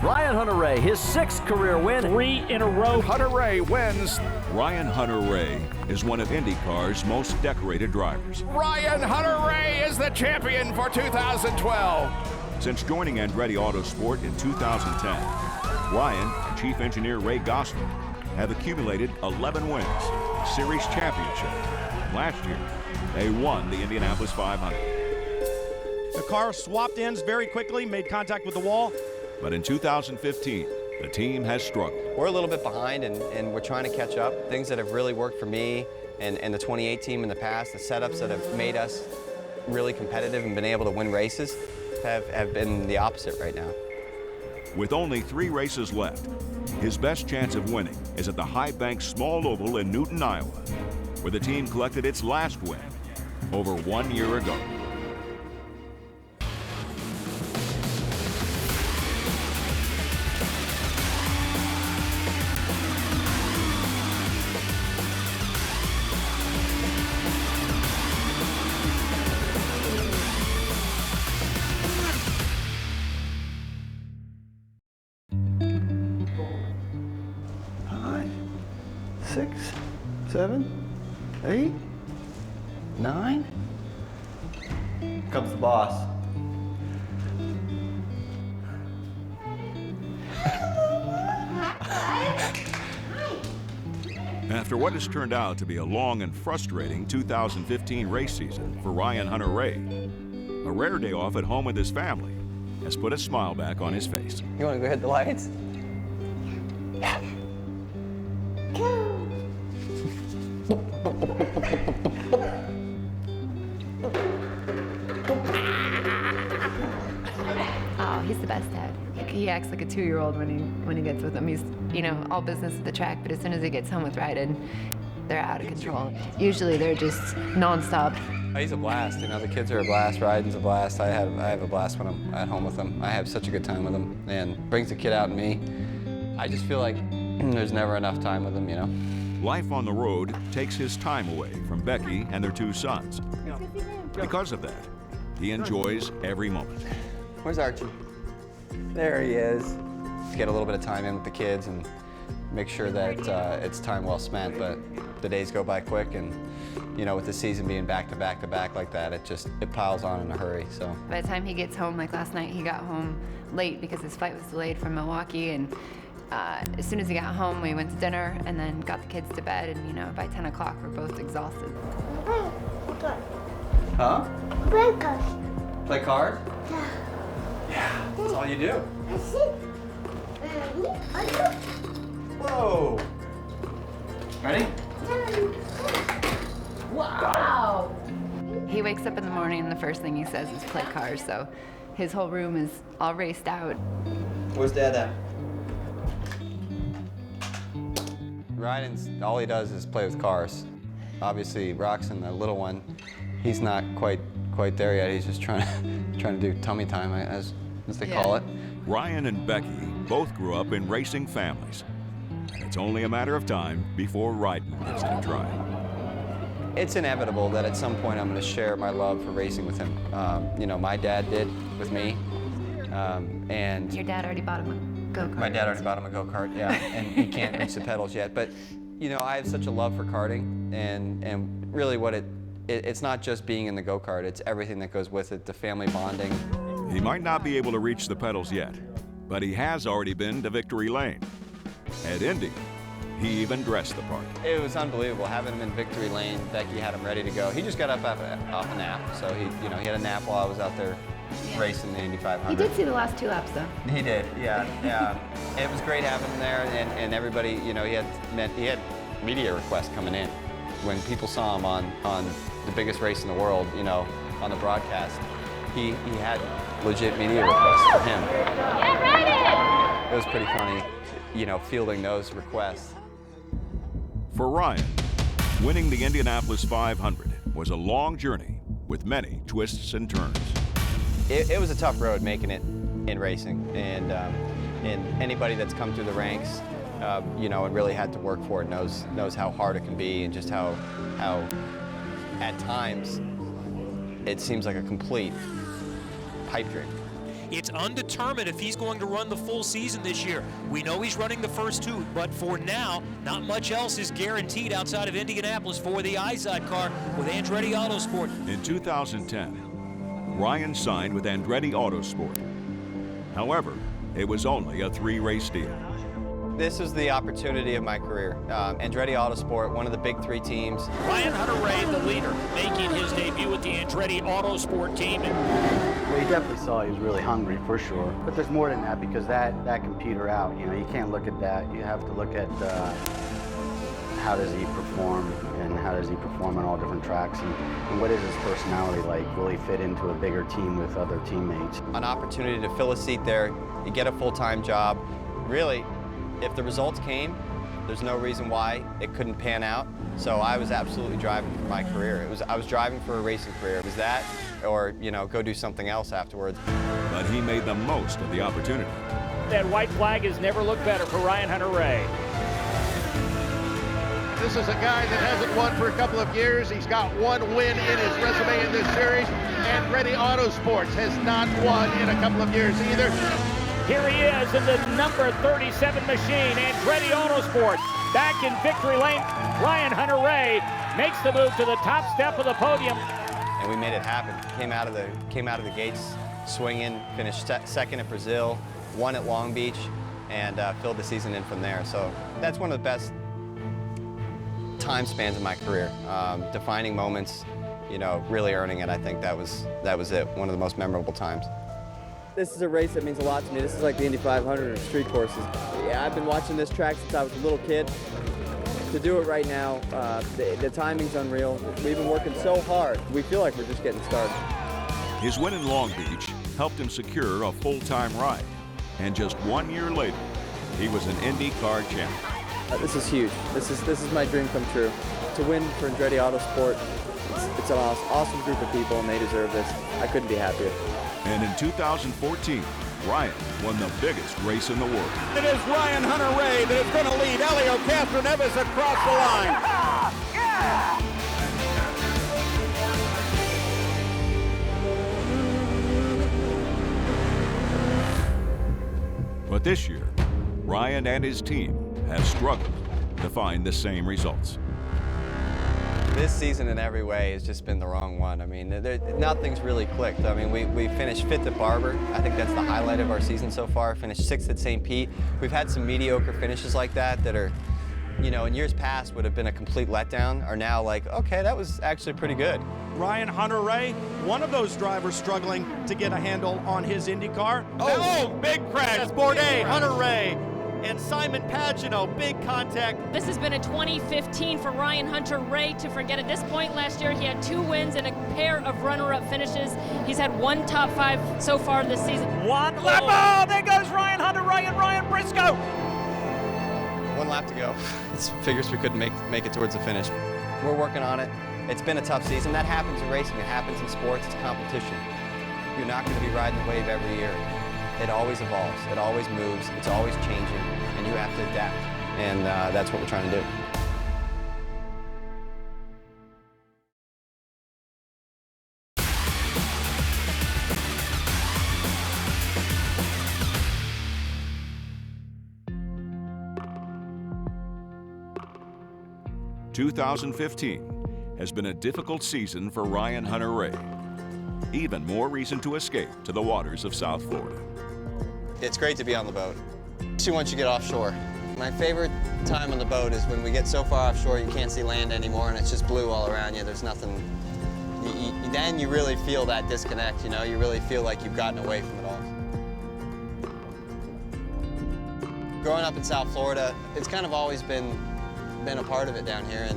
Ryan Hunter-Reay, his 6th career win. 3 in a row. Hunter-Reay wins. Ryan Hunter-Reay is one of INDYCAR's most decorated drivers. Ryan Hunter-Reay is the champion for 2012. Since joining Andretti Autosport in 2010, Ryan and Chief Engineer Ray Gosling have accumulated 11 wins, a series championship. Last year, they won the Indianapolis 500. The car swapped ends very quickly, made contact with the wall. But in 2015, the team has struggled. We're a little bit behind, and we're trying to catch up. Things that have really worked for me and the 28 team in the past, the setups that have made us really competitive and been able to win races have been the opposite right now. With only 3 races left, his best chance of winning is at the High Bank Small Oval in Newton, Iowa, where the team collected its last win over 1 year ago. Six, 7, 8, 9. Here comes the boss. After what has turned out to be a long and frustrating 2015 race season for Ryan Hunter-Reay, a rare day off at home with his family has put a smile back on his face. You want to go hit the lights? Oh, he's the best dad. He acts like a 2-year-old when he gets with him. He's, you know, all business at the track, but as soon as he gets home with Ryden, they're out of control. Usually they're just nonstop. He's a blast. You know, the kids are a blast. Ryden's a blast. I have a blast when I'm at home with them. I have such a good time with them, and brings the kid out in me. I just feel like there's never enough time with them, you know. Life on the road takes his time away from Becky and their 2 sons. Because of that, he enjoys every moment. Where's Archie? There he is. Get a little bit of time in with the kids and make sure that it's time well spent, but the days go by quick, and you know, with the season being back to back to back like that, it piles on in a hurry. So By the time he gets home, like last night, he got home late because his flight was delayed from Milwaukee, and as soon as he got home, we went to dinner and then got the kids to bed, and you know, by 10 o'clock, we're both exhausted. Huh? Play cards. Play cards? Yeah. Yeah, that's all you do. That's it. Whoa. Ready? Wow! He wakes up in the morning and the first thing he says is play cars, so his whole room is all raced out. Where's Dad at? Ryden's, all he does is play with cars. Obviously, Roxon, the little one, he's not quite there yet. He's just trying to do tummy time, as they call it. Ryan and Becky both grew up in racing families. And it's only a matter of time before Ryden gives it a try. It's inevitable that at some point I'm going to share my love for racing with him. You know, my dad did with me, and Your dad already bought him a go-kart. my dad already bought him a go-kart, yeah, and he can't reach the pedals yet. But you know, I have such a love for karting, and really what it's not just being in the go-kart, it's everything that goes with it, the family bonding. He might not be able to reach the pedals yet, but he has already been to Victory Lane. At Indy, he even dressed the part. It was unbelievable having him in Victory Lane. Becky had him ready to go. He just got up off a nap, so he had a nap while I was out there racing the Indy 500. He did see the last 2 laps, though. He did, yeah. It was great having him there, and everybody, you know, he had media requests coming in. When people saw him on the biggest race in the world, you know, on the broadcast, he had legit media requests for him. Get ready! It was pretty funny, you know, fielding those requests. For Ryan, winning the Indianapolis 500 was a long journey with many twists and turns. It was a tough road making it in racing, and anybody that's come through the ranks, you know, and really had to work for it knows how hard it can be, and just how at times it seems like a complete pipe dream. It's undetermined if he's going to run the full season this year. We know he's running the first two, but for now, not much else is guaranteed outside of Indianapolis for the INDYCAR with Andretti Autosport. In 2010, Ryan signed with Andretti Autosport. However, it was only a 3-race deal. This is the opportunity of my career. Andretti Autosport, one of the big 3 teams. Ryan Hunter-Reay, the leader, making his debut with the Andretti Autosport team. Well, you definitely saw he was really hungry for sure. But there's more than that, because that can peter out. You know, you can't look at that. You have to look at how does he perform, and how does he perform on all different tracks, and what is his personality like? Will he fit into a bigger team with other teammates? An opportunity to fill a seat there, you get a full-time job. Really, if the results came, there's no reason why it couldn't pan out. So I was absolutely driving for my career. I was driving for a racing career. It was that, or go do something else afterwards. But he made the most of the opportunity. That white flag has never looked better for Ryan Hunter-Reay. This is a guy that hasn't won for a couple of years. He's got 1 win in his resume in this series. Andretti Autosports has not won in a couple of years either. Here he is in the number 37 machine, Andretti Autosport. Back in victory lane, Ryan Hunter-Reay makes the move to the top step of the podium. And we made it happen. Came out of the gates swinging, finished second at Brazil, won at Long Beach, and filled the season in from there. So that's one of the best time spans of my career. Defining moments, really earning it. I think that was it. One of the most memorable times. This is a race that means a lot to me. This is like the Indy 500 or street courses. Yeah, I've been watching this track since I was a little kid. To do it right now, the timing's unreal. We've been working so hard. We feel like we're just getting started. His win in Long Beach helped him secure a full-time ride. And just 1 year later, he was an INDYCAR champion. This is huge. This is my dream come true. To win for Andretti Autosport, it's an awesome group of people, and they deserve this. I couldn't be happier. And in 2014, Ryan won the biggest race in the world. It is Ryan Hunter-Reay that is going to lead Helio Castroneves across the line. But this year, Ryan and his team have struggled to find the same results. This season in every way has just been the wrong one. I mean, nothing's really clicked. I mean, we finished 5th at Barber. I think that's the highlight of our season so far. Finished 6th at St. Pete. We've had some mediocre finishes like that are, in years past would have been a complete letdown, are now like, okay, that was actually pretty good. Ryan Hunter-Reay, one of those drivers struggling to get a handle on his IndyCar. Oh, big crash. That's Bourdais, Hunter-Reay, and Simon Pagino, big contact. This has been a 2015 for Ryan Hunter-Reay to forget. At this point last year, he had 2 wins and a pair of runner-up finishes. He's had 1 top 5 so far this season. One lap. Oh, there goes Ryan Hunter-Reay and Ryan Briscoe. 1 lap to go. It figures we couldn't make it towards the finish. We're working on it. It's been a tough season. That happens in racing. It happens in sports. It's competition. You're not going to be riding the wave every year. It always evolves. It always moves. It's always changing, and you have to adapt. And that's what we're trying to do. "2015 has been a difficult season for Ryan Hunter-Reay. Even more reason to escape to the waters of South Florida. It's great to be on the boat, especially once you get offshore. My favorite time on the boat is when we get so far offshore you can't see land anymore and it's just blue all around you. There's nothing. Then you really feel that disconnect, You really feel like you've gotten away from it all. Growing up in South Florida, it's kind of always been a part of it down here,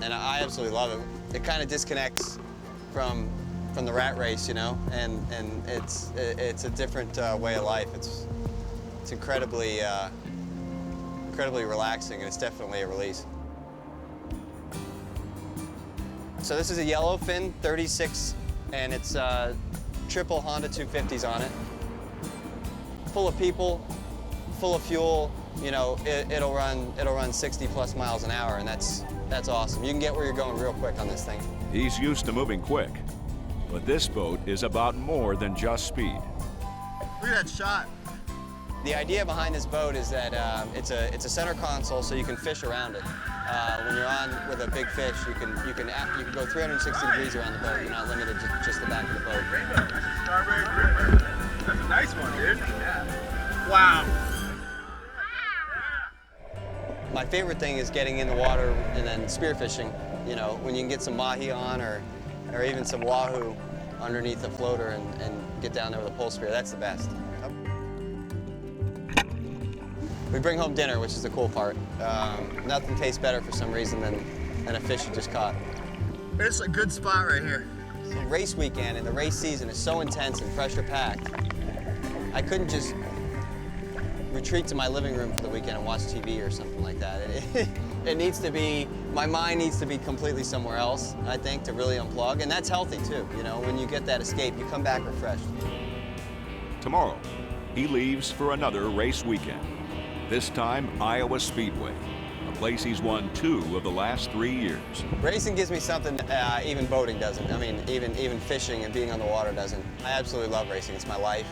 and I absolutely love it. It kind of disconnects from the rat race, and it's a different way of life. It's incredibly relaxing, and it's definitely a release. So this is a yellowfin 36, and it's triple Honda 250s on it. Full of people, full of fuel. It'll run 60 plus miles an hour, and that's awesome. You can get where you're going real quick on this thing. He's used to moving quick, but this boat is about more than just speed. Look at that shot. The idea behind this boat is that it's a center console, so you can fish around it. When you're on with a big fish, you can go 360 degrees around the boat. You're not limited to just the back of the boat. That's a nice one, dude. Yeah. Wow. My favorite thing is getting in the water and then spearfishing. You know, when you can get some mahi on or even some wahoo underneath the floater and get down there with a pole spear. That's the best. We bring home dinner, which is the cool part. Nothing tastes better for some reason than a fish you just caught. It's a good spot right here. The race weekend and the race season is so intense and pressure-packed. I couldn't just retreat to my living room for the weekend and watch TV or something like that. It needs to be, my mind needs to be completely somewhere else, I think, to really unplug. And that's healthy too, you know, when you get that escape, you come back refreshed. Tomorrow, he leaves for another race weekend. This time, Iowa Speedway, a place he's won 2 of the last 3 years. Racing gives me something even boating doesn't. I mean, even fishing and being on the water doesn't. I absolutely love racing. It's my life,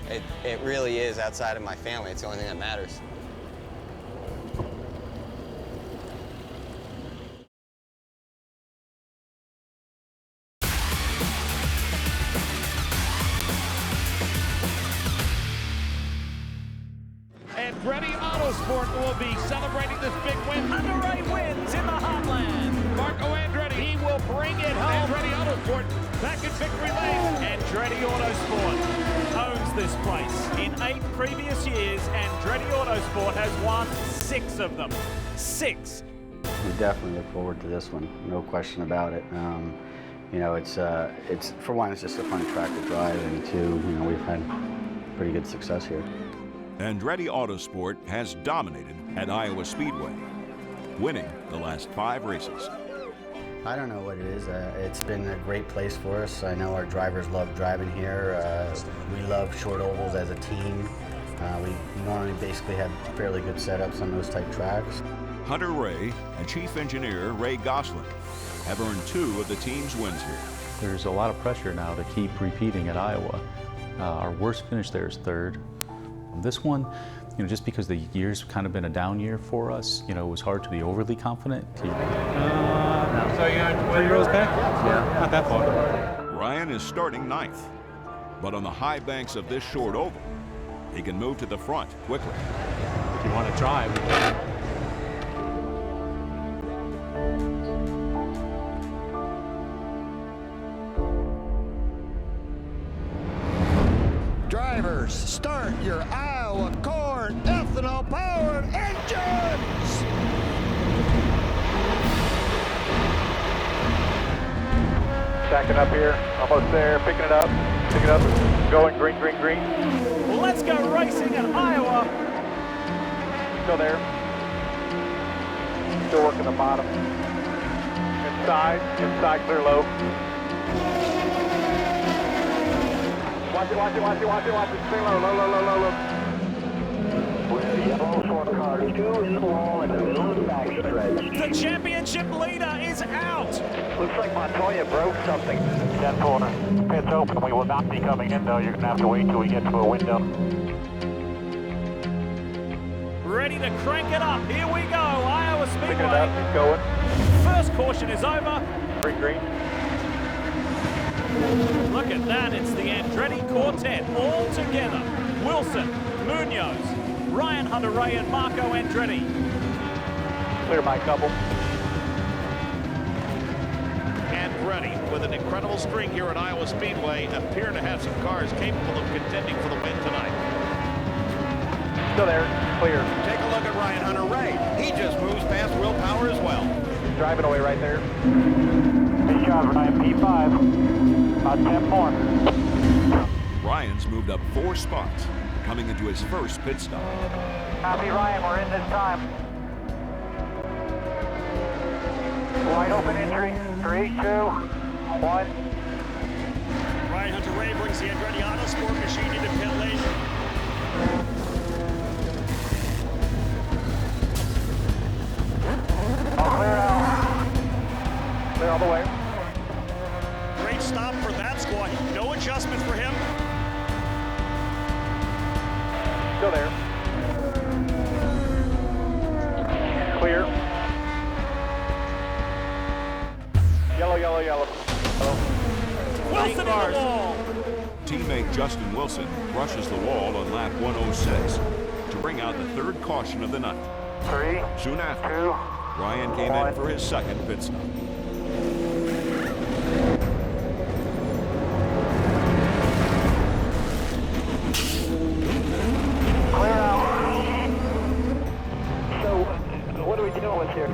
and it really is outside of my family. It's the only thing that matters. Andretti Autosport will be celebrating this big win. Hunter-Reay wins in the Heartland. Marco Andretti, he will bring it home. Andretti Autosport back in victory lane. Andretti Autosport owns this place. In 8 previous years, Andretti Autosport has won 6 of them. 6. We definitely look forward to this one, no question about it. You know, it's for one, it's just a fun track to drive, and 2, you know, we've had pretty good success here. Andretti Autosport has dominated at Iowa Speedway, winning the last 5 races. I don't know what it is. It's been a great place for us. I know our drivers love driving here. We love short ovals as a team. We normally basically have fairly good setups on those type tracks. Hunter-Reay and Chief Engineer Ray Gosselin have earned 2 of the team's wins here. There's a lot of pressure now to keep repeating at Iowa. Our worst finish there is 3rd. This one, you know, just because the year's kind of been a down year for us, you know, it was hard to be overly confident. So you're going 3 rows back? Yeah, not that far. Ryan is starting 9th, but on the high banks of this short oval, he can move to the front quickly. If you want to try, we can. Drivers, start your Iowa corn ethanol-powered engines! Stacking up here, almost there, picking it up, going green, green, green. Let's go racing in Iowa. Still there. Still working the bottom. Inside, clear low. Watch it, stay low, low. The championship leader is out. Looks like Montoya broke something. 10-4, pit's open, we will not be coming in though, you're gonna have to wait till we get to a window. Ready to crank it up, here we go, Iowa Speedway. Picking it up, keep going. First caution is over. Green. Look at that, it's the Andretti Quartet all together. Wilson, Munoz, Ryan Hunter-Reay and Marco Andretti. Clear by couple. Andretti, with an incredible string here at Iowa Speedway, appear to have some cars capable of contending for the win tonight. Still there, clear. Take a look at Ryan Hunter-Reay. He just moves past Will Power as well. Driving away right there. Good job, Ryan, P5. About 10 more. Ryan's moved up 4 spots, coming into his first pit stop. Copy, Ryan, we're in this time. Wide open entry, 3, 2, 1. Ryan Hunter-Reay brings the Andretti Autosport machine into pit lane. All clear out. Clear all the way. Great stop for that squad. No adjustment for him. Still there. Clear. Yellow, yellow, yellow. Wilson in the wall. Teammate Justin Wilson brushes the wall on lap 106 to bring out the third caution of the night. 3. Soon after, 2. Ryan came in for his second pit stop. Clear out. So, what are we dealing with here?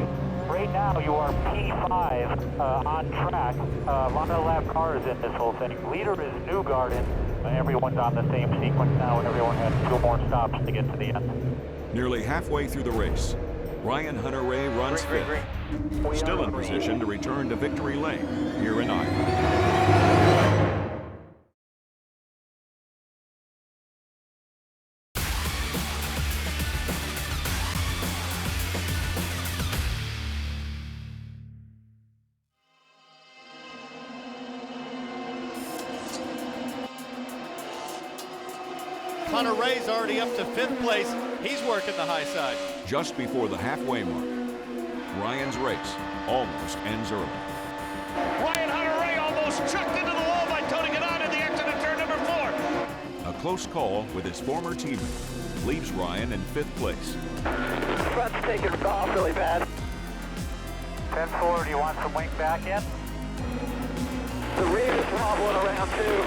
Right now, you are P5 on track. A lot of lap cars in this whole thing. Leader is Newgarden. Everyone's on the same sequence now, and everyone has 2 more stops to get to the end. Nearly halfway through the race, Ryan Hunter-Reay runs fifth, still in position to return to victory lane here in Iowa. Hunter-Reay's already up to 5th place. He's working the high side. Just before the halfway mark, Ryan's race almost ends early. Ryan Hunter-Reay almost chucked into the wall by Tony Kanaan in the exit of turn number 4. A close call with his former teammate leaves Ryan in 5th place. Front's taking it off really bad. 10-4, do you want some wing back in? The rear is wobbling around too.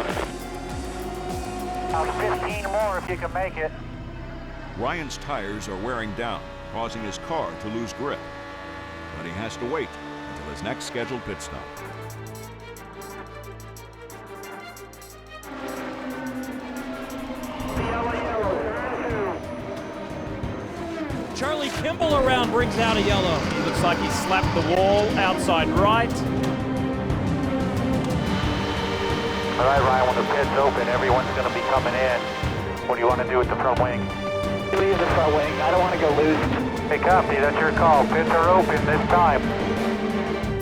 About 15 more if you can make it. Ryan's tires are wearing down, causing his car to lose grip. But he has to wait until his next scheduled pit stop. Charlie Kimball around brings out a yellow. He looks like he slapped the wall outside right. All right, Ryan, when the pit's open, everyone's going to be coming in. What do you want to do with the front wing? Leave the front wing. I don't want to go loose. Hey, copy. That's your call. Pits are open this time.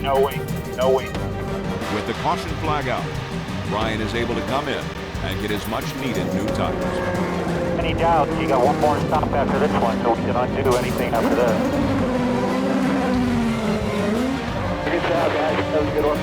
No wing. No wing. With the caution flag out, Ryan is able to come in and get his much-needed new tires. Any doubts? You got one more stop after this one, so we can undo anything after this. Good job, guys. That was a good one.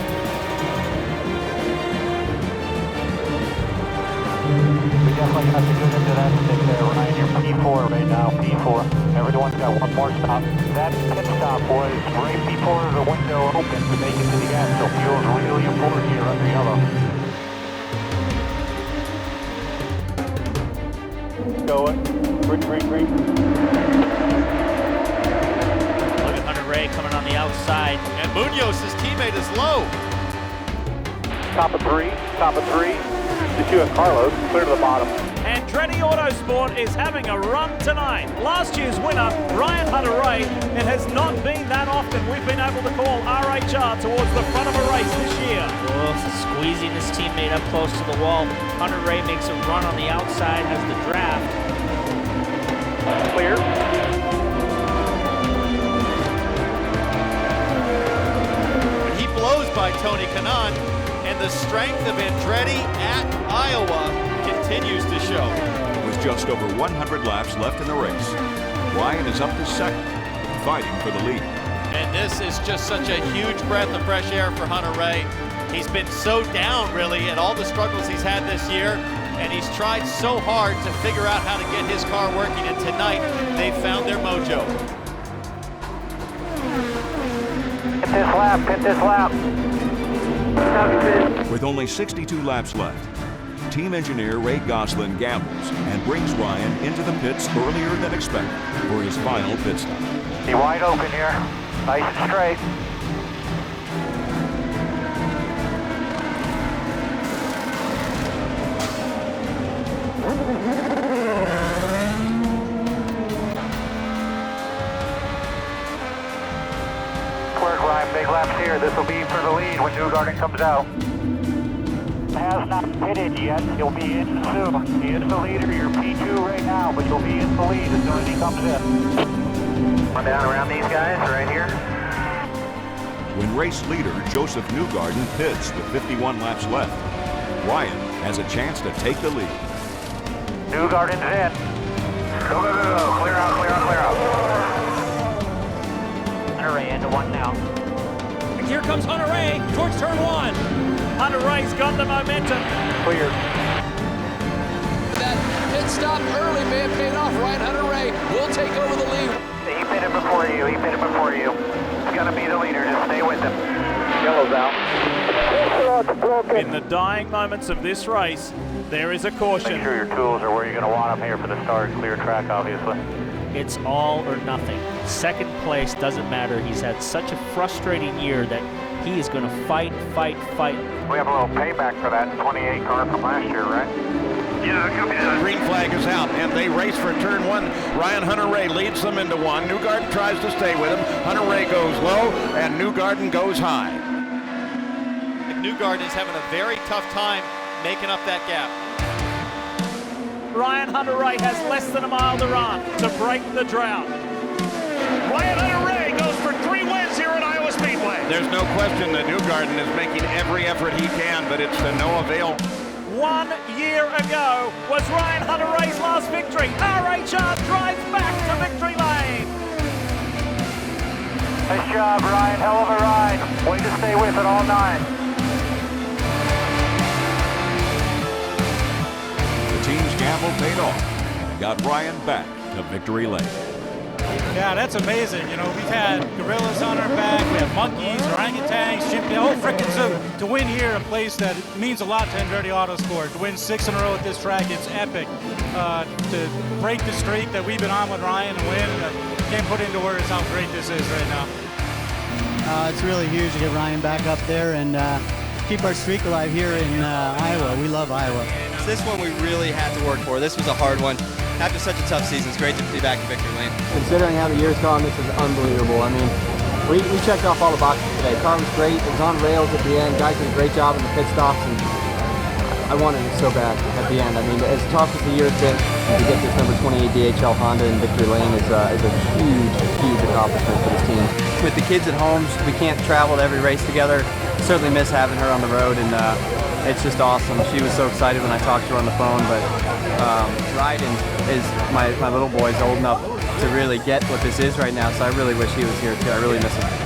We definitely have to get into that stick there, Ryan. You're P4 right now, P4. Everyone's got one more stop. That pit stop was right before the window opened to make it to the end, so fuel's really important here under yellow. Going. Green, green, green. Look at Hunter-Reay coming on the outside. And Munoz's teammate is low. Top of 3, top of 3. Just you and Carlos, clear to the bottom. Andretti Autosport is having a run tonight. Last year's winner, Ryan Hunter-Reay. It has not been that often we've been able to call RHR towards the front of a race this year. Oh, squeezing his teammate up close to the wall. Hunter-Reay makes a run on the outside, has the draft. Clear. He blows by Tony Kanaan, and the strength of Andretti at Iowa continues to show. With just over 100 laps left in the race, Ryan is up to second, fighting for the lead. And this is just such a huge breath of fresh air for Hunter-Reay. He's been so down, really, at all the struggles he's had this year, and he's tried so hard to figure out how to get his car working, and tonight they found their mojo. Hit this lap, hit this lap. With only 62 laps left, team engineer Ray Gosselin gambles and brings Ryan into the pits earlier than expected for his final pit stop. Be wide open here, nice and straight. Work, Ryan, big laps here. This will be for the lead when Newgarden comes out. Has not pitted yet. He'll be in soon. He is the leader. You're P2 right now, but you'll be in the lead as soon as he comes in. Run down around these guys right here. When race leader Joseph Newgarden pits with 51 laps left, Ryan has a chance to take the lead. Newgarden's in. Go, go, go, go. Clear out, clear out, clear out. Hunter-Reay into one now. Here comes Hunter-Reay towards turn one. Hunter-Reay's got the momentum. Clear. That pit stop early may have paid off. Ryan Hunter-Reay will take over the lead. He pitted before you. He pitted before you. He's going to be the leader. Just stay with him. Yellow's out. In the dying moments of this race, there is a caution. Make sure your tools are where you're going to want them here for the start. Clear track, obviously. It's all or nothing. Second place doesn't matter. He's had such a frustrating year that he is going to fight, fight, fight. We have a little payback for that 28 car from last year, right? Yeah, it could be done. Green flag is out, and they race for turn one. Ryan Hunter-Reay leads them into one. Newgarden tries to stay with him. Hunter-Reay goes low, and Newgarden goes high. Newgarden is having a very tough time making up that gap. Ryan Hunter-Reay has less than a mile to run to break the drought. Ryan Hunter-Reay goes for 3 wins here at Iowa Speedway. There's no question that Newgarden is making every effort he can, but it's to no avail. 1 year ago was Ryan Hunter-Reay's last victory. RHR drives back to victory lane. Nice job, Ryan. Hell of a ride. Way to stay with it all night. The team's gamble paid off and got Ryan back to victory lane. Yeah, that's amazing. You know, we've had gorillas on our back, we have monkeys, orangutans, chimpanzees, the whole frickin' zoo. To win here, a place that means a lot to Andretti Autosport, to win 6 in a row at this track, it's epic. To break the streak that we've been on with Ryan and win, can't put into words how great this is right now. It's really huge to get Ryan back up there and keep our streak alive here in Iowa. We love Iowa. This one we really had to work for. This was a hard one. After such a tough season, it's great to be back in victory lane. Considering how the year's gone, this is unbelievable. I mean, we checked off all the boxes today. Car was great. It was on rails at the end. Guys did a great job in the pit stops, and I wanted it so bad at the end. I mean, as tough as the year's been, to get this number 28 DHL Honda in victory lane is a huge, huge accomplishment for this team. With the kids at home, we can't travel to every race together. Certainly miss having her on the road, and it's just awesome. She was so excited when I talked to her on the phone, but Ryden is, my little boy's old enough to really get what this is right now, so I really wish he was here too. I really miss him.